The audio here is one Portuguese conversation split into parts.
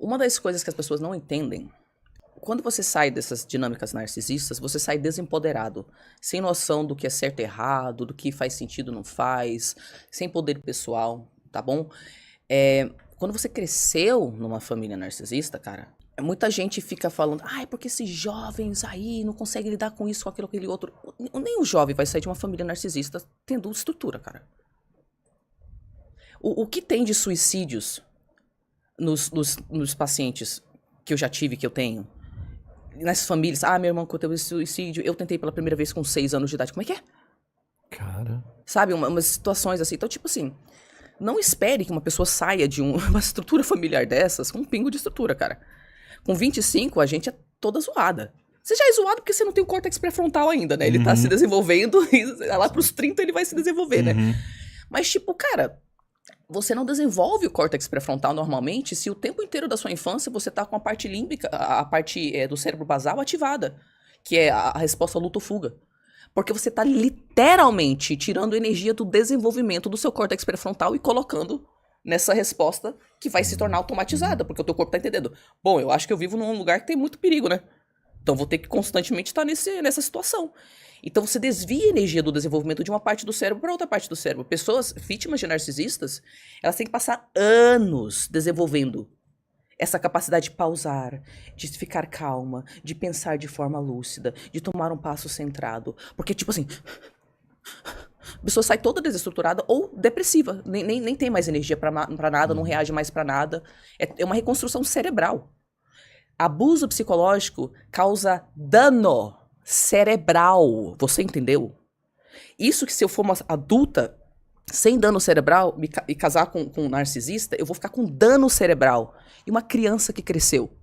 Uma das coisas que as pessoas não entendem, quando você sai dessas dinâmicas narcisistas, você sai desempoderado, sem noção do que é certo e errado, do que faz sentido ou não faz, sem poder pessoal, tá bom? Quando você cresceu numa família narcisista, cara, muita gente fica falando, ai, porque esses jovens aí não conseguem lidar com isso, com aquilo, aquele outro. Nem o jovem vai sair de uma família narcisista tendo estrutura, cara. O que tem de suicídios nos pacientes que eu já tive, que eu tenho? Nessas famílias, meu irmão cometeu suicídio, eu tentei pela primeira vez com 6 anos de idade. Como é que é? Cara. Sabe, umas situações assim. Então, tipo assim, não espere que uma pessoa saia de uma estrutura familiar dessas com um pingo de estrutura, cara. Com 25, a gente é toda zoada. Você já é zoado porque você não tem o córtex pré-frontal ainda, né? Ele tá se desenvolvendo e lá pros 30 ele vai se desenvolver, né? Mas, tipo, cara, você não desenvolve o córtex pré-frontal normalmente se o tempo inteiro da sua infância você tá com a parte límbica, a parte do cérebro basal ativada, que é a resposta luto-fuga. Porque você tá literalmente tirando energia do desenvolvimento do seu córtex pré-frontal e colocando nessa resposta que vai se tornar automatizada, porque o teu corpo tá entendendo. Bom, eu acho que eu vivo num lugar que tem muito perigo, né? Então vou ter que constantemente estar nessa situação. Então você desvia a energia do desenvolvimento de uma parte do cérebro para outra parte do cérebro. Pessoas vítimas de narcisistas, elas têm que passar anos desenvolvendo essa capacidade de pausar, de ficar calma, de pensar de forma lúcida, de tomar um passo centrado. Porque, tipo assim, a pessoa sai toda desestruturada ou depressiva. Nem tem mais energia pra nada, não reage mais pra nada. É uma reconstrução cerebral. Abuso psicológico causa dano cerebral. Você entendeu? Isso que se eu for uma adulta sem dano cerebral e casar com um narcisista, eu vou ficar com dano cerebral. E uma criança que cresceu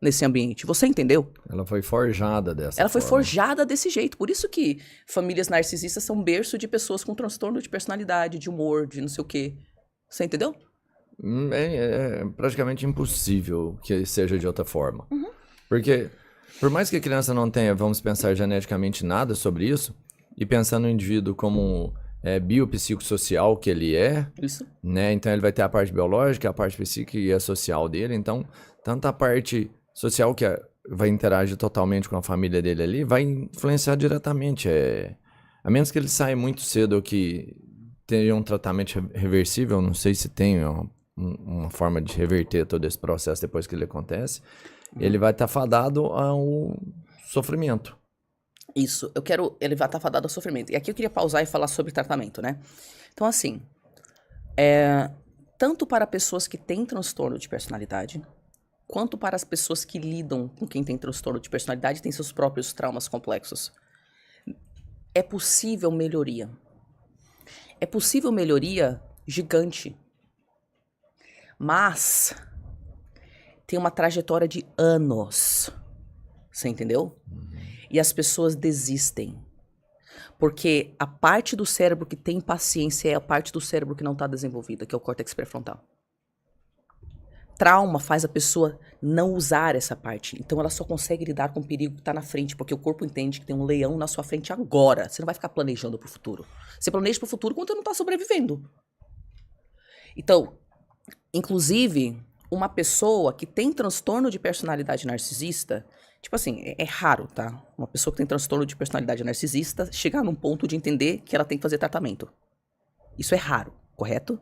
nesse ambiente. Você entendeu? Ela foi forjada dessa Ela foi forma. forjada desse jeito. Por isso que famílias narcisistas são berço de pessoas com transtorno de personalidade, de humor, de não sei o quê. Você entendeu? É praticamente impossível que seja de outra forma. Porque, por mais que a criança não tenha, vamos pensar geneticamente nada sobre isso, e pensando no indivíduo como biopsicossocial que ele é, Isso. né? Então ele vai ter a parte biológica, a parte psíquica e a social dele. Então, tanto a parte social que vai interagir totalmente com a família dele ali, vai influenciar diretamente. A menos que ele saia muito cedo ou que tenha um tratamento reversível, não sei se tem uma forma de reverter todo esse processo depois que ele acontece, ele vai estar fadado ao sofrimento. Isso, ele vai estar fadado ao sofrimento. E aqui eu queria pausar e falar sobre tratamento, né? Então, assim, tanto para pessoas que têm transtorno de personalidade, quanto para as pessoas que lidam com quem tem transtorno de personalidade e tem seus próprios traumas complexos, é possível melhoria. É possível melhoria gigante. Mas tem uma trajetória de anos. Você entendeu? E as pessoas desistem. Porque a parte do cérebro que tem paciência é a parte do cérebro que não está desenvolvida, que é o córtex pré-frontal. Trauma faz a pessoa não usar essa parte. Então ela só consegue lidar com o perigo que está na frente, porque o corpo entende que tem um leão na sua frente agora. Você não vai ficar planejando para o futuro. Você planeja para o futuro quando você não está sobrevivendo. Então, inclusive, uma pessoa que tem transtorno de personalidade narcisista, tipo assim, é raro, tá? Uma pessoa que tem transtorno de personalidade narcisista chegar num ponto de entender que ela tem que fazer tratamento. Isso é raro, correto?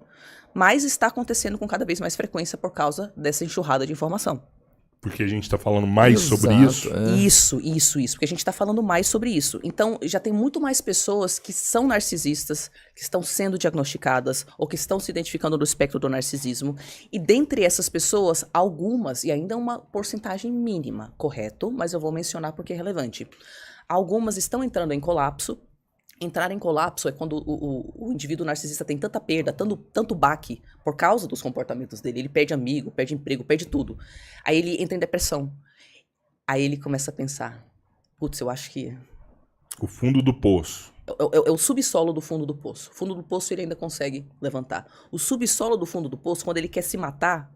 Mas está acontecendo com cada vez mais frequência por causa dessa enxurrada de informação. Porque a gente tá falando mais sobre isso. Isso. Porque a gente tá falando mais sobre isso. Então, já tem muito mais pessoas que são narcisistas, que estão sendo diagnosticadas, ou que estão se identificando no espectro do narcisismo. E dentre essas pessoas, algumas, e ainda uma porcentagem mínima, correto? Mas eu vou mencionar porque é relevante. Algumas estão entrando em colapso. Entrar em colapso é quando o indivíduo narcisista tem tanta perda, tanto baque por causa dos comportamentos dele. Ele perde amigo, perde emprego, perde tudo. Aí ele entra em depressão. Aí ele começa a pensar, putz, eu acho que... O fundo do poço. É o subsolo do fundo do poço. O fundo do poço ele ainda consegue levantar. O subsolo do fundo do poço, quando ele quer se matar,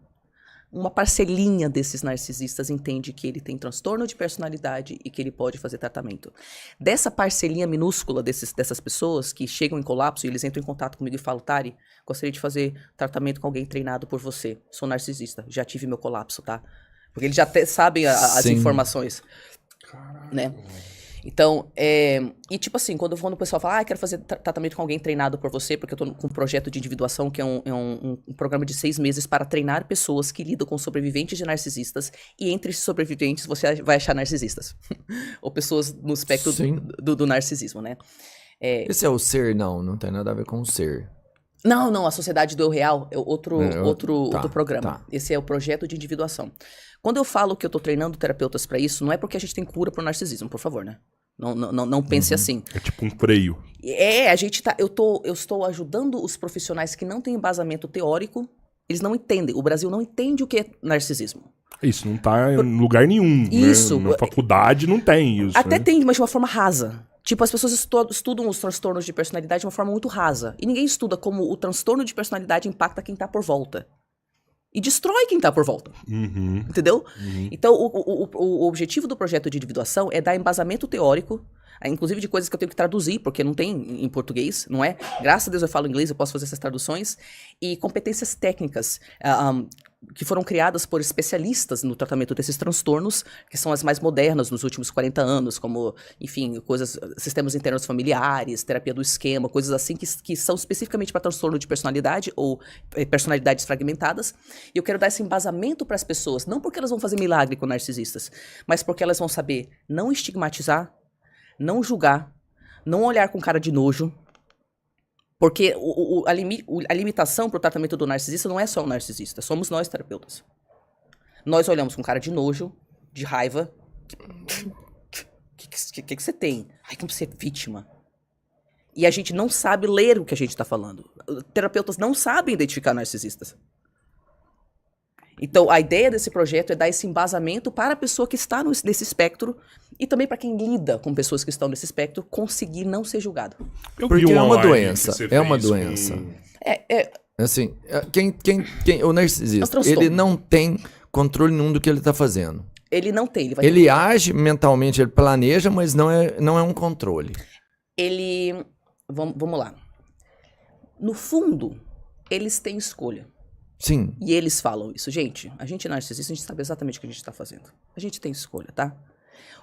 uma parcelinha desses narcisistas entende que ele tem transtorno de personalidade e que ele pode fazer tratamento. Dessa parcelinha minúscula dessas pessoas que chegam em colapso e eles entram em contato comigo e falam, Tari, gostaria de fazer tratamento com alguém treinado por você. Sou narcisista, já tive meu colapso, tá? Porque eles já sabem as Sim. informações, né? Então, e tipo assim, quando o pessoal fala, quero fazer tratamento com alguém treinado por você, porque eu tô com um projeto de individuação, que é um programa de 6 meses para treinar pessoas que lidam com sobreviventes de narcisistas, e entre esses sobreviventes você vai achar narcisistas. Ou pessoas no espectro do narcisismo, né? Esse é o ser? Não tem nada a ver com o ser. Não, a Sociedade do Eu Real é outro programa. Tá. Esse é o projeto de individuação. Quando eu falo que eu tô treinando terapeutas pra isso, não é porque a gente tem cura pro narcisismo, por favor, né? Não pense assim. É tipo um freio. A gente tá. Eu estou ajudando os profissionais que não têm embasamento teórico, eles não entendem. O Brasil não entende o que é narcisismo. Isso não tá em lugar nenhum. Isso. Né? Na faculdade não tem isso. Até né? tem, mas de uma forma rasa. Tipo, as pessoas estudam os transtornos de personalidade de uma forma muito rasa. E ninguém estuda como o transtorno de personalidade impacta quem tá por volta. E destrói quem tá por volta. Uhum. Entendeu? Então, o objetivo do projeto de individuação é dar embasamento teórico, inclusive de coisas que eu tenho que traduzir, porque não tem em português, não é? Graças a Deus eu falo inglês, eu posso fazer essas traduções. E competências técnicas que foram criadas por especialistas no tratamento desses transtornos, que são as mais modernas nos últimos 40 anos, como, enfim, sistemas internos familiares, terapia do esquema, coisas assim que são especificamente para transtorno de personalidade ou personalidades fragmentadas. E eu quero dar esse embasamento para as pessoas, não porque elas vão fazer milagre com narcisistas, mas porque elas vão saber não estigmatizar, não julgar, não olhar com cara de nojo. Porque a limitação pro tratamento do narcisista não é só o narcisista, somos nós terapeutas. Nós olhamos com cara de nojo, de raiva. O que você tem? Ai, como você é vítima. E a gente não sabe ler o que a gente tá falando. Terapeutas não sabem identificar narcisistas. Então, a ideia desse projeto é dar esse embasamento para a pessoa que está nesse espectro e também para quem lida com pessoas que estão nesse espectro conseguir não ser julgado. Porque é uma doença. É uma doença. Assim, o narcisista, ele não tem controle nenhum do que ele está fazendo. Ele não tem. Ele age mentalmente, ele planeja, mas não é um controle. Vamos lá. No fundo, eles têm escolha. Sim. E eles falam isso. Gente, a gente é narcisista, a gente sabe exatamente o que a gente está fazendo. A gente tem escolha, tá?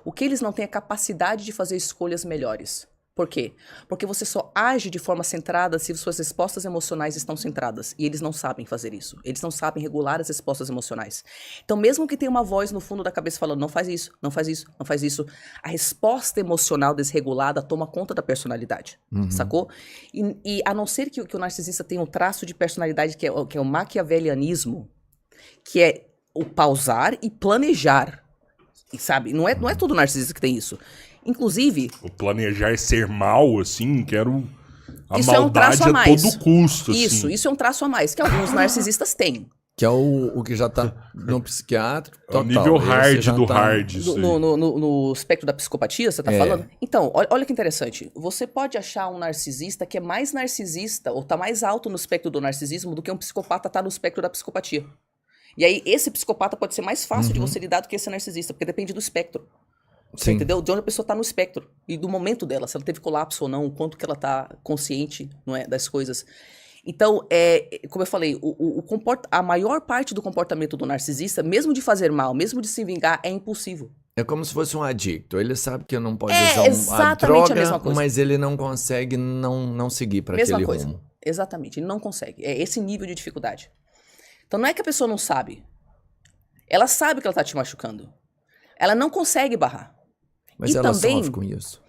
O que eles não têm é a capacidade de fazer escolhas melhores. Por quê? Porque você só age de forma centrada se suas respostas emocionais estão centradas. E eles não sabem fazer isso. Eles não sabem regular as respostas emocionais. Então, mesmo que tenha uma voz no fundo da cabeça falando, não faz isso, não faz isso, não faz isso, a resposta emocional desregulada toma conta da personalidade. Sacou? E a não ser que o narcisista tenha um traço de personalidade que é o maquiavelianismo, que é o pausar e planejar. E, sabe? Não é todo narcisista que tem isso. Inclusive... O planejar ser mal, assim, quero a isso maldade é um traço a mais. todo custo. Isso, assim. isso é um traço a mais, que alguns narcisistas têm. Que é o que já tá no psiquiátrico. É o nível hard do hard. Isso No espectro da psicopatia, você tá falando? Então, olha que interessante. Você pode achar um narcisista que é mais narcisista, ou tá mais alto no espectro do narcisismo, do que um psicopata tá no espectro da psicopatia. E aí, esse psicopata pode ser mais fácil de você lidar do que esse narcisista, porque depende do espectro. Você entendeu? De onde a pessoa tá no espectro. E do momento dela, se ela teve colapso ou não, o quanto que ela tá consciente, não é, das coisas. Então, como eu falei, a maior parte do comportamento do narcisista, mesmo de fazer mal, mesmo de se vingar, é impulsivo. É como se fosse um adicto. Ele sabe que não pode usar exatamente a mesma coisa. Mas ele não consegue não seguir para aquele rumo. Exatamente, ele não consegue. É esse nível de dificuldade. Então não é que a pessoa não sabe. Ela sabe que ela tá te machucando. Ela não consegue barrar. Mas e ela também, sofre com isso.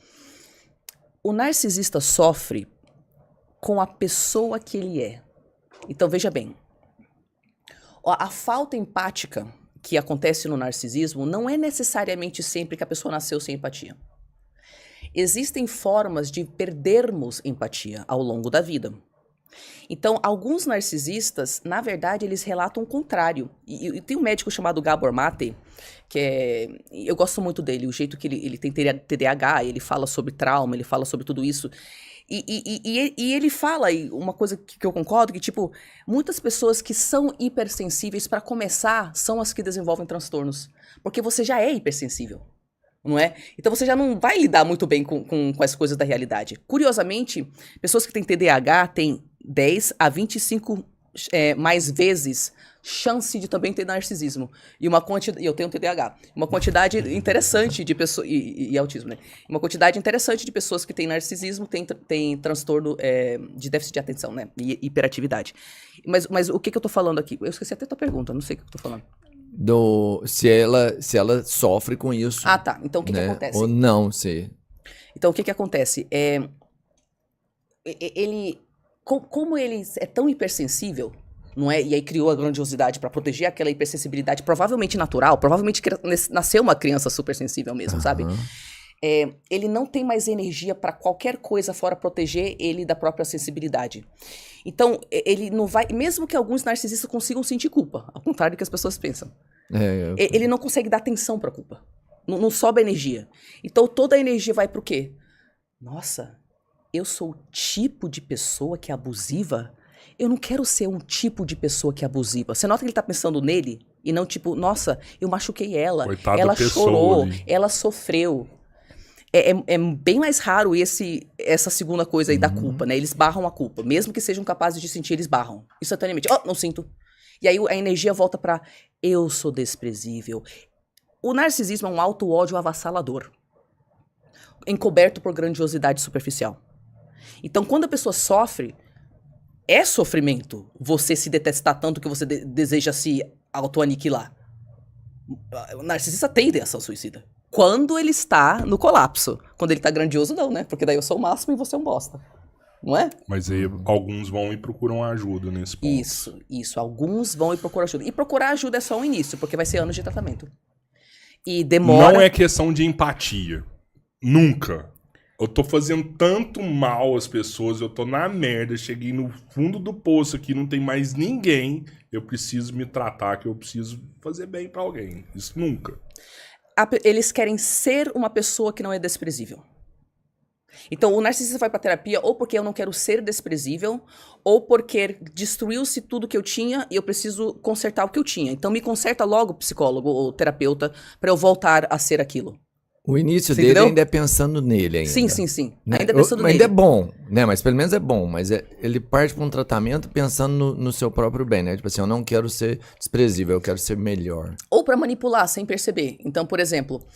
O narcisista sofre com a pessoa que ele é. Então veja bem. A falta empática que acontece no narcisismo não é necessariamente sempre que a pessoa nasceu sem empatia. Existem formas de perdermos empatia ao longo da vida. Então, alguns narcisistas, na verdade, eles relatam o contrário. E tem um médico chamado Gabor Mate, eu gosto muito dele, o jeito que ele tem TDAH, ele fala sobre trauma, ele fala sobre tudo isso. E ele fala aí uma coisa que eu concordo, que, tipo, muitas pessoas que são hipersensíveis, pra começar, são as que desenvolvem transtornos. Porque você já é hipersensível, não é? Então você já não vai lidar muito bem com as coisas da realidade. Curiosamente, pessoas que têm TDAH têm 10 a 25 mais vezes chance de também ter narcisismo. E eu tenho TDAH. Uma quantidade interessante de pessoas. E autismo, né? Uma quantidade interessante de pessoas que têm narcisismo tem transtorno de déficit de atenção, né? E hiperatividade. Mas o que eu tô falando aqui? Eu esqueci até a tua pergunta, não sei o que eu tô falando. Se ela sofre com isso. Ah, tá. Então o que né? acontece? Ou não, se. Então o que acontece? Como ele é tão hipersensível, não é? E aí criou a grandiosidade pra proteger aquela hipersensibilidade, provavelmente natural, provavelmente nasceu uma criança super sensível mesmo, sabe? Ele não tem mais energia pra qualquer coisa fora proteger ele da própria sensibilidade. Então, ele não vai, mesmo que alguns narcisistas consigam sentir culpa, ao contrário do que as pessoas pensam. Ele não consegue dar atenção pra culpa. Não sobe a energia. Então, toda a energia vai pro quê? Nossa, eu sou o tipo de pessoa que é abusiva? Eu não quero ser um tipo de pessoa que é abusiva. Você nota que ele tá pensando nele e não tipo, nossa, eu machuquei ela. Coitada Ela pessoa chorou, ali. ela sofreu. É bem mais raro essa segunda coisa aí da culpa, né? Eles barram a culpa. Mesmo que sejam capazes de sentir, eles barram. Instantaneamente. Não sinto. E aí a energia volta pra eu sou desprezível. O narcisismo é um auto-ódio avassalador, encoberto por grandiosidade superficial. Então, quando a pessoa sofre, é sofrimento você se detestar tanto que você deseja se auto-aniquilar. O narcisista tem ideação suicida. Quando ele está no colapso. Quando ele tá grandioso, não, né? Porque daí eu sou o máximo e você é um bosta. Não é? Mas aí alguns vão e procuram ajuda nesse ponto. Isso. Alguns vão e procuram ajuda. E procurar ajuda é só um início, porque vai ser anos de tratamento. E demora... Não é questão de empatia. Nunca. Eu tô fazendo tanto mal às pessoas, eu tô na merda, cheguei no fundo do poço aqui, não tem mais ninguém, eu preciso me tratar, que eu preciso fazer bem pra alguém. Isso nunca. Eles querem ser uma pessoa que não é desprezível. Então, o narcisista vai pra terapia ou porque eu não quero ser desprezível, ou porque destruiu-se tudo que eu tinha e eu preciso consertar o que eu tinha. Então, me conserta logo, psicólogo ou terapeuta, pra eu voltar a ser aquilo. O início Você dele entendeu? ainda é pensando nele ainda. Sim. Né? Ainda pensando nele. Ainda é bom, né? Mas pelo menos é bom. Mas ele parte para um tratamento pensando no seu próprio bem, né? Tipo assim, eu não quero ser desprezível, eu quero ser melhor. Ou pra manipular, sem perceber. Então, por exemplo,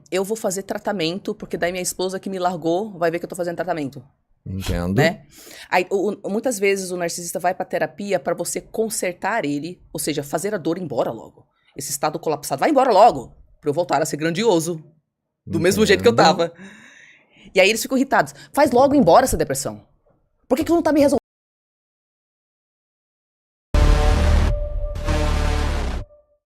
eu vou fazer tratamento, porque daí minha esposa que me largou vai ver que eu tô fazendo tratamento. Entendo. Né? Aí, muitas vezes o narcisista vai pra terapia pra você consertar ele, ou seja, fazer a dor embora logo. Esse estado colapsado, vai embora logo, pra eu voltar a ser grandioso. Do mesmo jeito que eu tava. E aí eles ficam irritados. Faz logo embora essa depressão. Por que não tá me resolvendo?